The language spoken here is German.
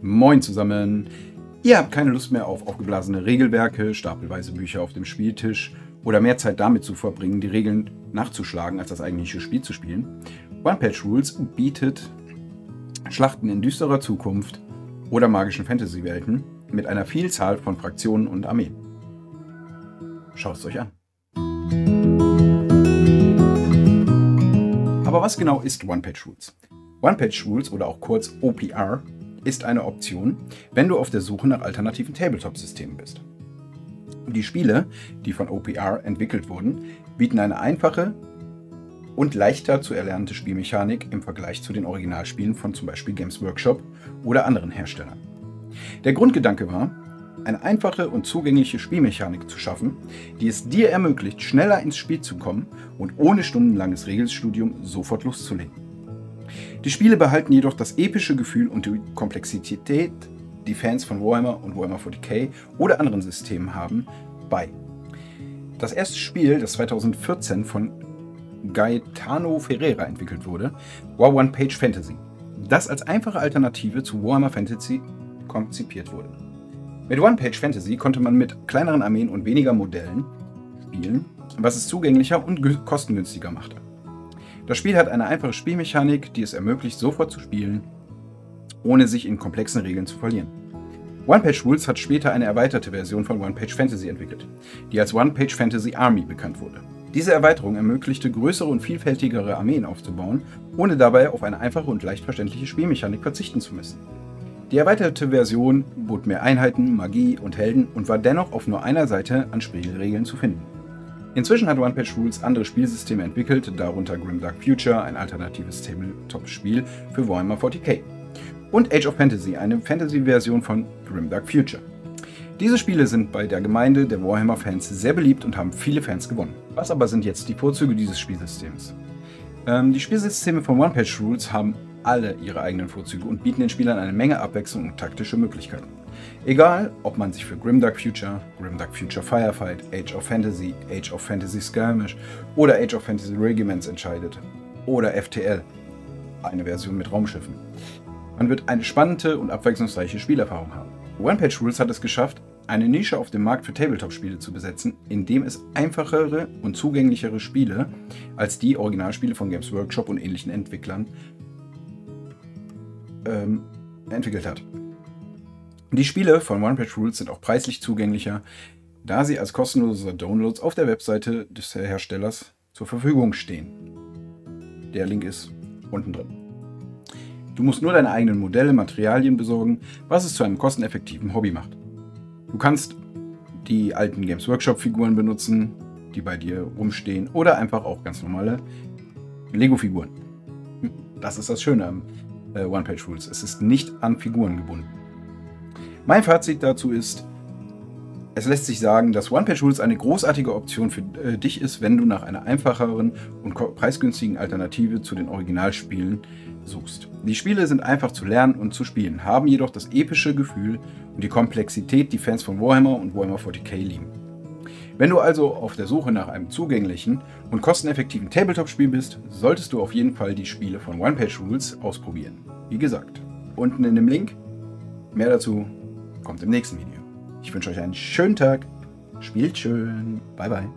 Moin zusammen! Ihr habt keine Lust mehr auf aufgeblasene Regelwerke, stapelweise Bücher auf dem Spieltisch oder mehr Zeit damit zu verbringen, die Regeln nachzuschlagen, als das eigentliche Spiel zu spielen? One-Page-Rules bietet Schlachten in düsterer Zukunft oder magischen Fantasy-Welten mit einer Vielzahl von Fraktionen und Armeen. Schaut es euch an. Aber was genau ist One-Page-Rules? One-Page-Rules oder auch kurz OPR ist eine Option, wenn du auf der Suche nach alternativen Tabletop-Systemen bist. Die Spiele, die von OPR entwickelt wurden, bieten eine einfache und leichter zu erlernende Spielmechanik im Vergleich zu den Originalspielen von zum Beispiel Games Workshop oder anderen Herstellern. Der Grundgedanke war, eine einfache und zugängliche Spielmechanik zu schaffen, die es dir ermöglicht, schneller ins Spiel zu kommen und ohne stundenlanges Regelstudium sofort loszulegen. Die Spiele behalten jedoch das epische Gefühl und die Komplexität, die Fans von Warhammer und Warhammer 40k oder anderen Systemen haben, bei. Das erste Spiel, das 2014 von Gaetano Ferreira entwickelt wurde, war One-Page Fantasy, das als einfache Alternative zu Warhammer Fantasy konzipiert wurde. Mit One-Page Fantasy konnte man mit kleineren Armeen und weniger Modellen spielen, was es zugänglicher und kostengünstiger machte. Das Spiel hat eine einfache Spielmechanik, die es ermöglicht, sofort zu spielen, ohne sich in komplexen Regeln zu verlieren. One-Page Rules hat später eine erweiterte Version von One-Page Fantasy entwickelt, die als One-Page Fantasy Army bekannt wurde. Diese Erweiterung ermöglichte, größere und vielfältigere Armeen aufzubauen, ohne dabei auf eine einfache und leicht verständliche Spielmechanik verzichten zu müssen. Die erweiterte Version bot mehr Einheiten, Magie und Helden und war dennoch auf nur einer Seite an Spielregeln zu finden. Inzwischen hat One-Page Rules andere Spielsysteme entwickelt, darunter Grimdark Future, ein alternatives Tabletop-Spiel für Warhammer 40k, und Age of Fantasy, eine Fantasy-Version von Grimdark Future. Diese Spiele sind bei der Gemeinde der Warhammer-Fans sehr beliebt und haben viele Fans gewonnen. Was aber sind jetzt die Vorzüge dieses Spielsystems? Die Spielsysteme von One-Page Rules haben alle ihre eigenen Vorzüge und bieten den Spielern eine Menge Abwechslung und taktische Möglichkeiten. Egal, ob man sich für Grimdark Future Firefight, Age of Fantasy Skirmish oder Age of Fantasy Regiments entscheidet oder FTL, eine Version mit Raumschiffen. Man wird eine spannende und abwechslungsreiche Spielerfahrung haben. One-Page Rules hat es geschafft, eine Nische auf dem Markt für Tabletop-Spiele zu besetzen, indem es einfachere und zugänglichere Spiele als die Originalspiele von Games Workshop und ähnlichen Entwicklern entwickelt hat. Die Spiele von One-Page Rules sind auch preislich zugänglicher, da sie als kostenlose Downloads auf der Webseite des Herstellers zur Verfügung stehen. Der Link ist unten drin. Du musst nur deine eigenen Modelle, Materialien besorgen, was es zu einem kosteneffektiven Hobby macht. Du kannst die alten Games Workshop Figuren benutzen, die bei dir rumstehen, oder einfach auch ganz normale Lego-Figuren. Das ist das Schöne am One-Page Rules. Es ist nicht an Figuren gebunden. Mein Fazit dazu ist, es lässt sich sagen, dass One-Page Rules eine großartige Option für dich ist, wenn du nach einer einfacheren und preisgünstigen Alternative zu den Originalspielen suchst. Die Spiele sind einfach zu lernen und zu spielen, haben jedoch das epische Gefühl und die Komplexität, die Fans von Warhammer und Warhammer 40k lieben. Wenn du also auf der Suche nach einem zugänglichen und kosteneffektiven Tabletop-Spiel bist, solltest du auf jeden Fall die Spiele von One-Page Rules ausprobieren. Wie gesagt, unten in dem Link. Mehr dazu kommt im nächsten Video. Ich wünsche euch einen schönen Tag. Spielt schön. Bye bye.